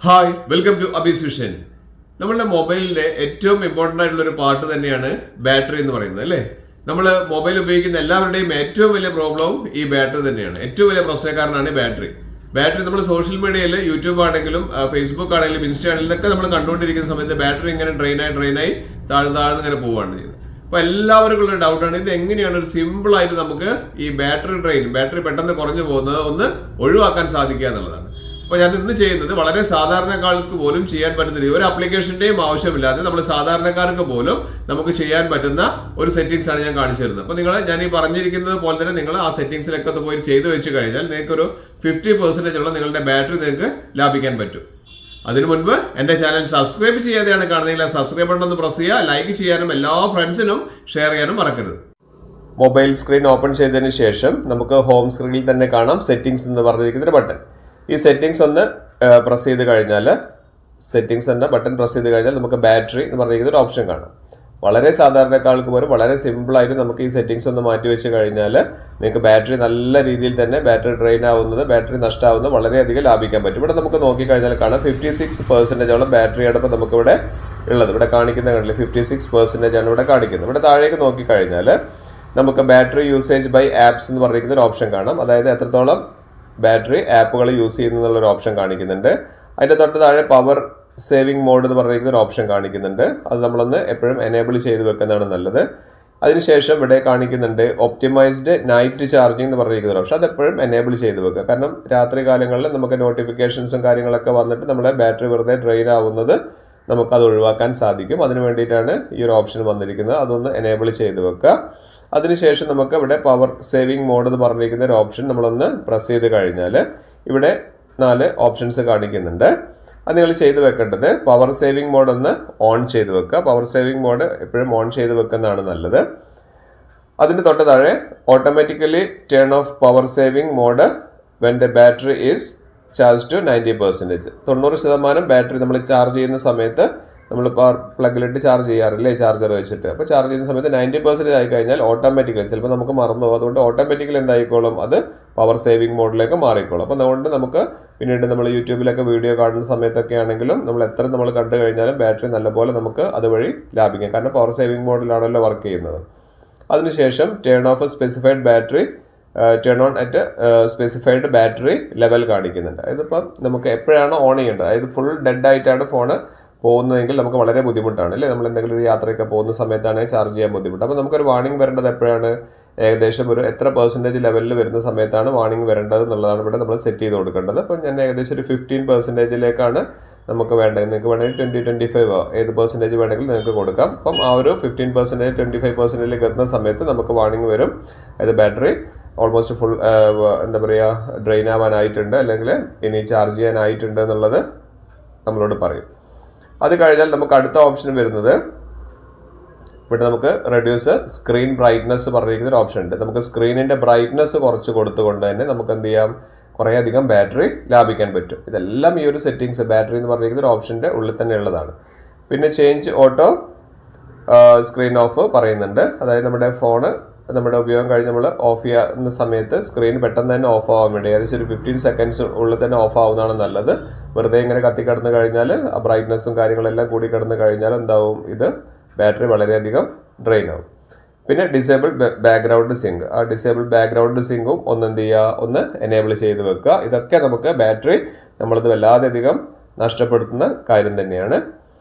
Hi welcome to Abees vision. നമ്മളുടെ മൊബൈലിന്റെ ഏറ്റവും ഇമ്പോർട്ടൻ്റ് ആയിട്ടുള്ള ഒരു പാർട്ട് തന്നെയാണ് ബാറ്ററി എന്ന് പറയുന്നത് അല്ലേ. നമ്മൾ മൊബൈൽ ഉപയോഗിക്കുന്ന എല്ലാവരുടെയും ഏറ്റവും വലിയ പ്രോബ്ലവും ഈ ബാറ്ററി തന്നെയാണ്. ഏറ്റവും വലിയ പ്രശ്നക്കാരനാണ് ബാറ്ററി. നമ്മൾ സോഷ്യൽ മീഡിയയിൽ യൂട്യൂബ് ആണെങ്കിലും ഫേസ്ബുക്ക് ആണെങ്കിലും ഇൻസ്റ്റ ആണെങ്കിലും ഇതൊക്കെ നമ്മൾ കണ്ടുകൊണ്ടിരിക്കുന്ന സമയത്ത് ബാറ്ററി ഇങ്ങനെ ഡ്രെയിനായി താഴ്ന്ന് ഇങ്ങനെ പോവുകയാണ് ചെയ്യുന്നത്. അപ്പോൾ എല്ലാവർക്കും ഉള്ള ഡൗട്ടാണ്, ഇത് എങ്ങനെയാണ് ഒരു സിമ്പിൾ ആയിട്ട് നമുക്ക് ഈ ബാറ്ററി പെട്ടെന്ന് കുറഞ്ഞു പോകുന്നത് ഒന്ന് ഒഴിവാക്കാൻ സാധിക്കുക എന്നുള്ളതാണ്. അപ്പോൾ ഞാൻ ഇന്ന് ചെയ്യുന്നത് വളരെ സാധാരണക്കാർക്ക് പോലും ചെയ്യാൻ പറ്റുന്ന ഒരു ആപ്ലിക്കേഷന്റെയും ആവശ്യമില്ലാതെ നമ്മൾ സാധാരണക്കാർക്ക് പോലും നമുക്ക് ചെയ്യാൻ പറ്റുന്ന ഒരു സെറ്റിംഗ്സ് ആണ് ഞാൻ കാണിച്ചു തരുന്നത്. അപ്പോൾ ഞാൻ ഈ പറഞ്ഞിരിക്കുന്നത് പോലെ തന്നെ നിങ്ങൾ ആ സെറ്റിംഗ്സിലൊക്കെ ഒന്ന് പോയി ചെയ്തു വെച്ച് കഴിഞ്ഞാൽ നിങ്ങൾക്ക് ഒരു 50% ഉള്ള നിങ്ങളുടെ ബാറ്ററി നിങ്ങൾക്ക് ലാഭിക്കാൻ പറ്റും. അതിനു മുൻപ് എൻ്റെ ചാനൽ സബ്സ്ക്രൈബ് ചെയ്യാതെയാണ് കാണുന്നതെങ്കിൽ ആ സബ്സ്ക്രൈബ് ബട്ടൺ ഒന്ന് പ്രസ് ചെയ്യുക, ലൈക്ക് ചെയ്യാനും എല്ലാ ഫ്രണ്ട്സിനും ഷെയർ ചെയ്യാനും മറക്കരുത്. മൊബൈൽ സ്ക്രീൻ ഓപ്പൺ ചെയ്തതിന് ശേഷം നമുക്ക് ഹോം സ്ക്രീനിൽ തന്നെ കാണാം സെറ്റിംഗ്സ് എന്ന് പറഞ്ഞിരിക്കുന്ന ഒരു ബട്ടൺ. ഈ സെറ്റിംഗ്സ് ഒന്ന് പ്രസ് ചെയ്ത് കഴിഞ്ഞാൽ ബട്ടൺ പ്രസ് ചെയ്ത് കഴിഞ്ഞാൽ നമുക്ക് ബാറ്ററി എന്ന് പറഞ്ഞിരിക്കുന്ന ഒരു ഓപ്ഷൻ കാണാം. വളരെ സാധാരണക്കാർക്ക് പോലും വളരെ സിമ്പിളായിട്ട് നമുക്ക് ഈ സെറ്റിംഗ്സ് ഒന്ന് മാറ്റി വെച്ച് കഴിഞ്ഞാൽ നിങ്ങൾക്ക് ബാറ്ററി നല്ല രീതിയിൽ തന്നെ ബാറ്ററി നഷ്ടമാവുന്നത് വളരെയധികം ലാഭിക്കാൻ പറ്റും. ഇവിടെ നമുക്ക് നോക്കിക്കഴിഞ്ഞാൽ കാണാം 56% ബാറ്ററിയാണ് ഇപ്പോൾ നമുക്കിവിടെ ഉള്ളത്. ഇവിടെ കാണിക്കുന്ന കണ്ടില്ല 56% ആണ് ഇവിടെ കാണിക്കുന്നത്. ഇവിടെ താഴേക്ക് നോക്കിക്കഴിഞ്ഞാൽ നമുക്ക് ബാറ്ററി യൂസേജ് ബൈ ആപ്സ് എന്ന് പറഞ്ഞിരിക്കുന്ന ഒരു ഓപ്ഷൻ കാണാം. അതായത് എത്രത്തോളം ബാറ്ററി ആപ്പുകൾ യൂസ് ചെയ്യുന്നൊരു ഓപ്ഷൻ കാണിക്കുന്നുണ്ട്. അതിൻ്റെ തൊട്ട് താഴെ പവർ സേവിംഗ് മോഡ് എന്ന് പറഞ്ഞിരിക്കുന്ന ഒരു ഓപ്ഷൻ കാണിക്കുന്നുണ്ട്. അത് നമ്മളൊന്ന് എപ്പോഴും എനേബിൾ ചെയ്ത് വെക്കുന്നതാണ് നല്ലത്. അതിനുശേഷം ഇവിടെ കാണിക്കുന്നുണ്ട് ഒപ്റ്റിമൈസ്ഡ് നൈറ്റ് ചാർജിങ് എന്ന് പറഞ്ഞിരിക്കുന്ന ഒരു ഓപ്ഷൻ. അതെപ്പോഴും എനേബിൾ ചെയ്ത് വെക്കുക. കാരണം രാത്രി കാലങ്ങളിൽ നമുക്ക് നോട്ടിഫിക്കേഷൻസും കാര്യങ്ങളൊക്കെ വന്നിട്ട് നമ്മുടെ ബാറ്ററി വെറുതെ ഡ്രെയിൻ ആവുന്നത് നമുക്കത് ഒഴിവാക്കാൻ സാധിക്കും. അതിന് വേണ്ടിയിട്ടാണ് ഈ ഒരു ഓപ്ഷൻ വന്നിരിക്കുന്നത്. അതൊന്ന് എനേബിൾ ചെയ്ത് വെക്കുക. അതിനുശേഷം നമുക്ക് ഇവിടെ പവർ സേവിംഗ് മോഡ് എന്ന് പറഞ്ഞിരിക്കുന്ന ഒരു ഓപ്ഷൻ നമ്മളൊന്ന് പ്രസ് ചെയ്ത് കഴിഞ്ഞാൽ ഇവിടെ 4 ഓപ്ഷൻസ് കാണിക്കുന്നുണ്ട്. അത് നിങ്ങൾ ചെയ്ത് വെക്കേണ്ടത് പവർ സേവിംഗ് മോഡ് ഒന്ന് ഓൺ ചെയ്ത് വെക്കുക. പവർ സേവിംഗ് മോഡ് എപ്പോഴും ഓൺ ചെയ്ത് വെക്കുന്നതാണ് നല്ലത്. അതിന് തൊട്ട് താഴെ automatically turn off power saving mode when the battery is charge to 90%. 90% battery നമ്മൾ ചാർജ് ചെയ്യുന്ന സമയത്ത് നമ്മൾ പ്ലഗിലിട്ട് ചാർജ് ചെയ്യാറില്ലേ ചാർജർ വെച്ചിട്ട്. അപ്പോൾ ചാർജ് ചെയ്യുന്ന സമയത്ത് 90% ആയി കഴിഞ്ഞാൽ ഓട്ടോമാറ്റിക്കലി ചിലപ്പോൾ നമുക്ക് മറന്നു പോകും. അതുകൊണ്ട് ഓട്ടോമാറ്റിക്കലി എന്തായിക്കോളും, അത് പവർ സേവിംഗ് മോഡിലേക്ക് മാറിക്കോളും. അപ്പോൾ അതുകൊണ്ട് നമുക്ക് പിന്നീട് നമ്മൾ യൂട്യൂബിലൊക്കെ വീഡിയോ കാണുന്ന സമയത്തൊക്കെ ആണെങ്കിലും നമ്മൾ കണ്ടു കഴിഞ്ഞാലും ബാറ്ററി നല്ലപോലെ നമുക്ക് അതുവഴി ലാഭിക്കാം. കാരണം പവർ സേവിംഗ് മോഡിലാണല്ലോ വർക്ക് ചെയ്യുന്നത്. അതിനുശേഷം turn of specified battery turn on at specified battery level കാണിക്കുന്നുണ്ട്. ഇതിപ്പം നമുക്ക് എപ്പോഴാണ് ഓൺ ചെയ്യേണ്ടത്, അതായത് ഫുൾ ഡെഡ് ആയിട്ടാണ് ഫോണ് പോകുന്നതെങ്കിൽ നമുക്ക് വളരെ ബുദ്ധിമുട്ടാണ് അല്ലേ. നമ്മൾ എന്തെങ്കിലും ഒരു യാത്രയൊക്കെ പോകുന്ന സമയത്താണ് ചാർജ് ചെയ്യാൻ ബുദ്ധിമുട്ട്. അപ്പോൾ നമുക്കൊരു വാർണിംഗ് വരേണ്ടത് എപ്പോഴാണ്, ഏകദേശം ഒരു എത്ര % ലെവലിൽ വരുന്ന സമയത്താണ് വാർണിംഗ് വരേണ്ടത് എന്നുള്ളതാണ് ഇവിടെ നമ്മൾ സെറ്റ് ചെയ്ത് കൊടുക്കേണ്ടത്. അപ്പോൾ ഞാൻ ഏകദേശം ഒരു 15%ലേക്കാണ് നമുക്ക് വേണ്ടത്. നിങ്ങൾക്ക് വേണമെങ്കിൽ 20-25 ഏത് % വേണമെങ്കിലും നിങ്ങൾക്ക് കൊടുക്കാം. അപ്പം ആ ഒരു 15% 25%ലേക്ക് എത്തുന്ന സമയത്ത് നമുക്ക് വാർണിംഗ് വരും. അതായത് ബാറ്ററി ഓൾമോസ്റ്റ് ഫുൾ ഡ്രെയിൻ ആവാനായിട്ടുണ്ട്, അല്ലെങ്കിൽ ഇനി ചാർജ് ചെയ്യാനായിട്ടുണ്ട് എന്നുള്ളത് നമ്മളോട് പറയും. അത് കഴിഞ്ഞാൽ നമുക്ക് അടുത്ത ഓപ്ഷൻ വരുന്നത് ഇവിടെ നമുക്ക് റെഡ്യൂസ് സ്ക്രീൻ ബ്രൈറ്റ്നസ് പറഞ്ഞിരിക്കുന്ന ഒരു ഓപ്ഷൻ ഉണ്ട്. നമുക്ക് സ്ക്രീനിൻ്റെ ബ്രൈറ്റ്നസ് കുറച്ച് കൊടുത്തുകൊണ്ട് തന്നെ നമുക്ക് എന്ത് ചെയ്യാം, കുറേയധികം ബാറ്ററി ലാഭിക്കാൻ പറ്റും. ഇതെല്ലാം ഈ ഒരു സെറ്റിങ്സ് ബാറ്ററി എന്ന് പറഞ്ഞിരിക്കുന്ന ഒരു ഓപ്ഷൻ്റെ ഉള്ളിൽ തന്നെ ഉള്ളതാണ്. പിന്നെ ചേഞ്ച് ഓട്ടോ സ്ക്രീൻ ഓഫ് പറയുന്നുണ്ട്. അതായത് നമ്മുടെ ഉപയോഗം കഴിഞ്ഞ് നമ്മൾ ഓഫ് ചെയ്യുന്ന സമയത്ത് സ്ക്രീൻ പെട്ടെന്ന് തന്നെ ഓഫ് ആവാൻ വേണ്ടി ഏകദേശം ഒരു 15 സെക്കൻഡ്സ് ഉള്ളിൽ തന്നെ ഓഫ് ആവുന്നതാണ് നല്ലത്. വെറുതെ ഇങ്ങനെ കത്തിക്കിടന്ന് കഴിഞ്ഞാൽ ആ ബ്രൈറ്റ്നസ്സും കാര്യങ്ങളെല്ലാം കൂടി കിടന്ന് കഴിഞ്ഞാൽ എന്താവും, ഇത് ബാറ്ററി വളരെയധികം ഡ്രെയിൻ ആവും. പിന്നെ ഡിസേബിൾ ബാക്ക്ഗ്രൗണ്ട് സിങ്ക്, ആ ഡിസേബിൾ ബാക്ക്ഗ്രൗണ്ട് സിങ്കും ഒന്ന് എനേബിൾ ചെയ്ത് വെക്കുക. ഇതൊക്കെ നമുക്ക് ബാറ്ററി നമ്മളത് വല്ലാതെയധികം നഷ്ടപ്പെടുത്തുന്ന കാര്യം തന്നെയാണ്.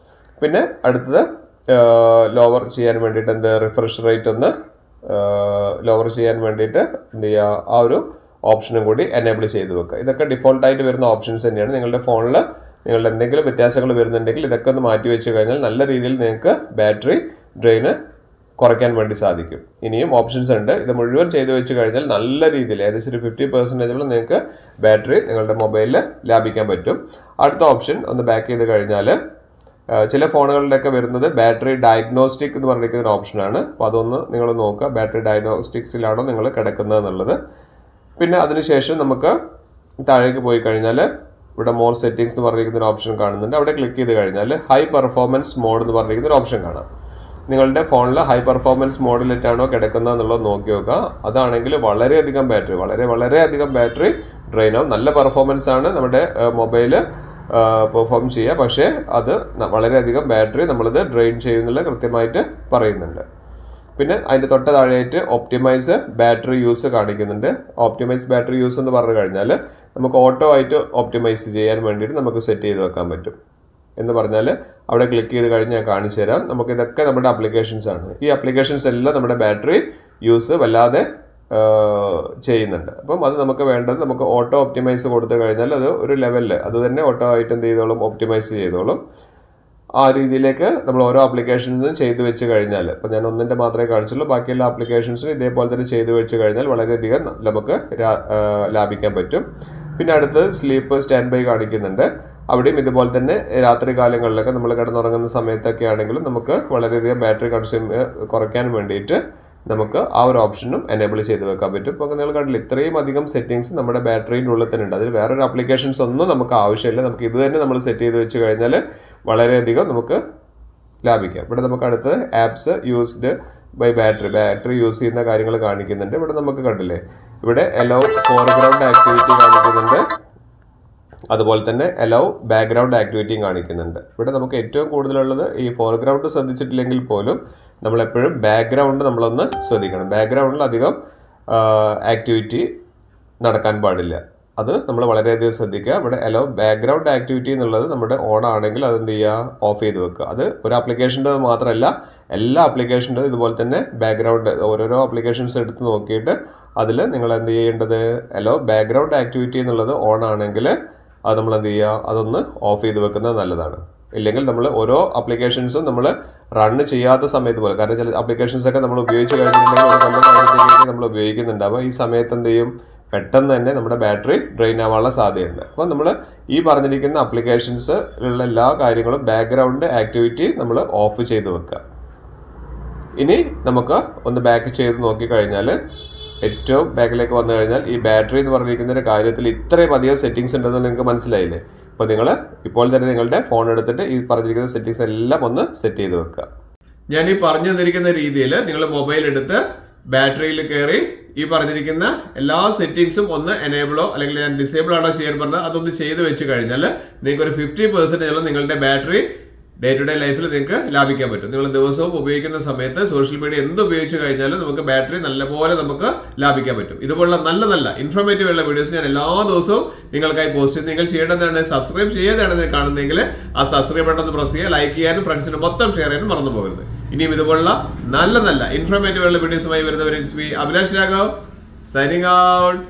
പിന്നെ അടുത്തത് ലോവർ ചെയ്യാൻ വേണ്ടിയിട്ട് റിഫ്രഷ് റേറ്റ് ഒന്ന് ലോവർ ചെയ്യാൻ വേണ്ടിയിട്ട് എന്ത് ചെയ്യുക, ആ ഒരു ഓപ്ഷനും കൂടി എനേബിൾ ചെയ്ത് വെക്കുക. ഇതൊക്കെ ഡിഫോൾട്ടായിട്ട് വരുന്ന ഓപ്ഷൻസ് തന്നെയാണ്. നിങ്ങളുടെ ഫോണിൽ നിങ്ങളുടെ എന്തെങ്കിലും വ്യത്യാസങ്ങൾ വരുന്നുണ്ടെങ്കിൽ ഇതൊക്കെ ഒന്ന് മാറ്റി വെച്ച് കഴിഞ്ഞാൽ നല്ല രീതിയിൽ നിങ്ങൾക്ക് ബാറ്ററി ഡ്രെയിന് കുറയ്ക്കാൻ വേണ്ടി സാധിക്കും. ഇനിയും ഓപ്ഷൻസ് ഉണ്ട്. ഇത് മുഴുവൻ ചെയ്ത് വെച്ച് കഴിഞ്ഞാൽ നല്ല രീതിയിൽ ഏകദേശം ഒരു 50% നിങ്ങൾക്ക് ബാറ്ററി നിങ്ങളുടെ മൊബൈലിൽ ലാഭിക്കാൻ പറ്റും. അടുത്ത ഓപ്ഷൻ ഒന്ന് ബാക്ക് ചെയ്ത് കഴിഞ്ഞാൽ ചില ഫോണുകളിലൊക്കെ വരുന്നത് ബാറ്ററി ഡയഗ്നോസ്റ്റിക് എന്ന് പറഞ്ഞിരിക്കുന്ന ഒരു ഓപ്ഷനാണ്. അപ്പോൾ അതൊന്ന് നിങ്ങൾ നോക്കുക, ബാറ്ററി ഡയഗ്നോസ്റ്റിക്സിലാണോ നിങ്ങൾ കിടക്കുന്നത് എന്നുള്ളത്. പിന്നെ അതിനുശേഷം നമുക്ക് താഴേക്ക് പോയി കഴിഞ്ഞാൽ ഇവിടെ മോർ സെറ്റിംഗ്സ് എന്ന് പറഞ്ഞിരിക്കുന്ന ഒരു ഓപ്ഷൻ കാണുന്നുണ്ട്. അവിടെ ക്ലിക്ക് ചെയ്ത് കഴിഞ്ഞാൽ ഹൈ പെർഫോമൻസ് മോഡ് എന്ന് പറഞ്ഞിരിക്കുന്ന ഒരു ഓപ്ഷൻ കാണാം. നിങ്ങളുടെ ഫോണിൽ ഹൈ പെർഫോമൻസ് മോഡിലിട്ടാണോ കിടക്കുന്നത് എന്നുള്ളത് നോക്കി നോക്കുക. അതാണെങ്കിൽ വളരെയധികം ബാറ്ററി ഡ്രെയിൻ ആവും. നല്ല പെർഫോമൻസ് ആണ് നമ്മുടെ മൊബൈൽ പെർഫോം ചെയ്യുക. പക്ഷേ അത് വളരെയധികം ബാറ്ററി നമ്മളിത് ഡ്രെയിൻ ചെയ്യുന്നുള്ള കൃത്യമായിട്ട് പറയുന്നുണ്ട്. പിന്നെ അതിൻ്റെ തൊട്ട് താഴെയായിട്ട് ഒപ്റ്റിമൈസ് ബാറ്ററി യൂസ് കാണിക്കുന്നുണ്ട്. ഒപ്റ്റിമൈസ് ബാറ്ററി യൂസ് എന്ന് പറഞ്ഞു കഴിഞ്ഞാൽ നമുക്ക് ഓട്ടോ ആയിട്ട് ഒപ്റ്റിമൈസ് ചെയ്യാൻ വേണ്ടിയിട്ട് നമുക്ക് സെറ്റ് ചെയ്ത് വെക്കാൻ പറ്റും. എന്ന് പറഞ്ഞാൽ അവിടെ ക്ലിക്ക് ചെയ്ത് കഴിഞ്ഞ് ഞാൻ കാണിച്ചു തരാം. നമുക്കിതൊക്കെ നമ്മുടെ ആപ്ലിക്കേഷൻസ് ആണ്. ഈ ആപ്ലിക്കേഷൻസ് എല്ലാം നമ്മുടെ ബാറ്ററി യൂസ് വല്ലാതെ ചെയ്യുന്നുണ്ട്. അപ്പം അത് നമുക്ക് വേണ്ടത് നമുക്ക് ഓട്ടോ ഒപ്റ്റിമൈസ് കൊടുത്തു കഴിഞ്ഞാൽ അത് ഒരു ലെവലിൽ അത് തന്നെ ഓട്ടോ ആയിട്ട് എന്ത് ചെയ്തോളും, ഒപ്റ്റിമൈസ് ചെയ്തോളും. ആ രീതിയിലേക്ക് നമ്മൾ ഓരോ ആപ്ലിക്കേഷൻസും ചെയ്തു വെച്ച് കഴിഞ്ഞാൽ, ഇപ്പം ഞാൻ ഒന്നിൻ്റെ മാത്രമേ കാണിച്ചുള്ളൂ, ബാക്കിയുള്ള ആപ്ലിക്കേഷൻസും ഇതേപോലെ തന്നെ ചെയ്തു വെച്ച് കഴിഞ്ഞാൽ വളരെയധികം നമുക്ക് ലാഭിക്കാൻ പറ്റും. പിന്നെ അടുത്ത് സ്ലീപ്പ് സ്റ്റാൻഡ് ബൈ കാണിക്കുന്നുണ്ട്. അവിടെയും ഇതുപോലെ തന്നെ രാത്രി കാലങ്ങളിലൊക്കെ നമ്മൾ കിടന്നുറങ്ങുന്ന സമയത്തൊക്കെ ആണെങ്കിലും നമുക്ക് വളരെയധികം ബാറ്ററി കൺസ്യൂം കുറയ്ക്കാൻ വേണ്ടിയിട്ട് നമുക്ക് ആ ഒരു ഓപ്ഷനും എനേബിൾ ചെയ്ത് വെക്കാൻ പറ്റും. ഇപ്പോൾ നിങ്ങൾ കണ്ടില്ല, ഇത്രയും അധികം സെറ്റിങ്സ് നമ്മുടെ ബാറ്ററിൻ്റെ ഉള്ളിൽ തന്നെ ഉണ്ട്. അതിൽ വേറൊരു ആപ്ലിക്കേഷൻസ് ഒന്നും നമുക്ക് ആവശ്യമില്ല. നമുക്ക് ഇത് തന്നെ നമ്മൾ സെറ്റ് ചെയ്ത് വെച്ച് കഴിഞ്ഞാൽ വളരെയധികം നമുക്ക് ലാഭിക്കാം. ഇവിടെ നമുക്ക് അടുത്ത് apps used by battery use ചെയ്യുന്ന കാര്യങ്ങൾ കാണിക്കുന്നുണ്ട്. ഇവിടെ നമുക്ക് കണ്ടില്ലേ, ഇവിടെ അലൗ ഫോർഗ്രൗണ്ട് ആക്ടിവിറ്റി കാണിക്കുന്നുണ്ട്, അതുപോലെ തന്നെ അലൗ ബാക്ക്ഗ്രൗണ്ട് ആക്ടിവിറ്റിയും കാണിക്കുന്നുണ്ട്. ഇവിടെ നമുക്ക് ഏറ്റവും കൂടുതലുള്ളത് ഈ ഫോർഗ്രൗണ്ട് ശ്രദ്ധിച്ചിട്ടില്ലെങ്കിൽ പോലും നമ്മളെപ്പോഴും ബാക്ക്ഗ്രൗണ്ട് നമ്മളൊന്ന് ശ്രദ്ധിക്കണം. ബാക്ക്ഗ്രൗണ്ടിൽ അധികം ആക്ടിവിറ്റി നടക്കാൻ പാടില്ല. അത് നമ്മൾ വളരെയധികം ശ്രദ്ധിക്കുക. ഇവിടെ അലോ ബാക്ക്ഗ്രൗണ്ട് ആക്ടിവിറ്റി എന്നുള്ളത് നമ്മുടെ ഓൺ ആണെങ്കിൽ അതെന്ത് ചെയ്യുക, ഓഫ് ചെയ്ത് വെക്കുക. അത് ഒരു ആപ്ലിക്കേഷൻ്റെ മാത്രമല്ല, എല്ലാ ആപ്ലിക്കേഷൻ്റെ ഇതുപോലെ തന്നെ ബാക്ക്ഗ്രൗണ്ട് ഓരോരോ ആപ്ലിക്കേഷൻസ് എടുത്ത് നോക്കിയിട്ട് അതിൽ നിങ്ങൾ എന്ത് ചെയ്യേണ്ടത്, അലോ ബാക്ക്ഗ്രൗണ്ട് ആക്ടിവിറ്റി എന്നുള്ളത് ഓൺ ആണെങ്കിൽ അത് നമ്മൾ എന്ത് ചെയ്യുക, അതൊന്ന് ഓഫ് ചെയ്ത് വെക്കുന്നത് നല്ലതാണ്. ഇല്ലെങ്കിൽ നമ്മൾ ഓരോ ആപ്ലിക്കേഷൻസും നമ്മൾ റൺ ചെയ്യാത്ത സമയത്ത് പോലെ, കാരണം ചില ആപ്ലിക്കേഷൻസൊക്കെ നമ്മൾ ഉപയോഗിച്ച് കഴിഞ്ഞിട്ടുണ്ടെങ്കിൽ ഒരു കൊല്ലം കഴിഞ്ഞിട്ടുണ്ടെങ്കിൽ നമ്മൾ ഉപയോഗിക്കുന്നുണ്ടാവുക. ഈ സമയത്ത് എന്ത് ചെയ്യും, പെട്ടെന്ന് തന്നെ നമ്മുടെ ബാറ്ററി ഡ്രെയിൻ ആവാനുള്ള സാധ്യതയുണ്ട്. അപ്പോൾ നമ്മൾ ഈ പറഞ്ഞിരിക്കുന്ന ആപ്ലിക്കേഷൻസിലുള്ള എല്ലാ കാര്യങ്ങളും ബാക്ക്ഗ്രൗണ്ട് ആക്ടിവിറ്റി നമ്മൾ ഓഫ് ചെയ്ത് വെക്കുക. ഇനി നമുക്ക് ഒന്ന് ബാക്ക് ചെയ്ത് നോക്കിക്കഴിഞ്ഞാൽ ഏറ്റവും ബാക്കിലേക്ക് വന്നു കഴിഞ്ഞാൽ ഈ ബാറ്ററി എന്ന് പറഞ്ഞിരിക്കുന്ന കാര്യത്തിൽ ഇത്രയും അധികം സെറ്റിങ്സ് ഉണ്ടെന്ന് നിങ്ങൾക്ക് മനസ്സിലായില്ലേ. അപ്പോൾ നിങ്ങൾ ഇപ്പോൾ തന്നെ നിങ്ങളുടെ ഫോൺ എടുത്തിട്ട് ഈ പറഞ്ഞിരിക്കുന്ന സെറ്റിങ്സ് എല്ലാം ഒന്ന് സെറ്റ് ചെയ്ത് വെക്കുക. ഞാൻ ഈ പറഞ്ഞു തന്നിരിക്കുന്ന രീതിയിൽ നിങ്ങൾ മൊബൈൽ എടുത്ത് ബാറ്ററിയിൽ കയറി ഈ പറഞ്ഞിരിക്കുന്ന എല്ലാ സെറ്റിങ്സും ഒന്ന് എനേബിളോ അല്ലെങ്കിൽ ഞാൻ ഡിസേബിൾ ആണോ ചെയ്യാൻ പറഞ്ഞത് അതൊന്ന് ചെയ്ത് വെച്ച് കഴിഞ്ഞാൽ നിങ്ങൾക്ക് ഒരു 50% നിങ്ങളുടെ ബാറ്ററി ഡേ ടു ഡേ ലൈഫിൽ നിങ്ങൾക്ക് ലാഭിക്കാൻ പറ്റും. നിങ്ങൾ ദിവസവും ഉപയോഗിക്കുന്ന സമയത്ത് സോഷ്യൽ മീഡിയ എന്ത് ഉപയോഗിച്ച് കഴിഞ്ഞാലും നമുക്ക് ബാറ്ററി നല്ലപോലെ നമുക്ക് ലാഭിക്കാൻ പറ്റും. ഇതുപോലുള്ള നല്ല നല്ല ഇൻഫോർമേറ്റീവ് ഉള്ള വീഡിയോസ് ഞാൻ എല്ലാ ദിവസവും നിങ്ങൾക്കായി പോസ്റ്റ് ചെയ്ത് നിങ്ങൾ ചെയ്യേണ്ടതാണ് സബ്സ്ക്രൈബ് ചെയ്യാതാണ് കാണുന്നതെങ്കിൽ ആ സബ്സ്ക്രൈബ് ബട്ടൺ ഒന്ന് പ്രസ് ചെയ്യുക, ലൈക്ക് ചെയ്യാനും ഫ്രണ്ട്സിന് മൊത്തം ഷെയർ ചെയ്യാനും മറന്നു പോകരുത്. ഇനിയും ഇതുപോലുള്ള നല്ല നല്ല ഇൻഫോർമേറ്റീവ് ഉള്ള വീഡിയോസുമായി വരുന്നവർ അഭിലാഷ് രാഘവ് സൈനിങ് ഔട്ട്.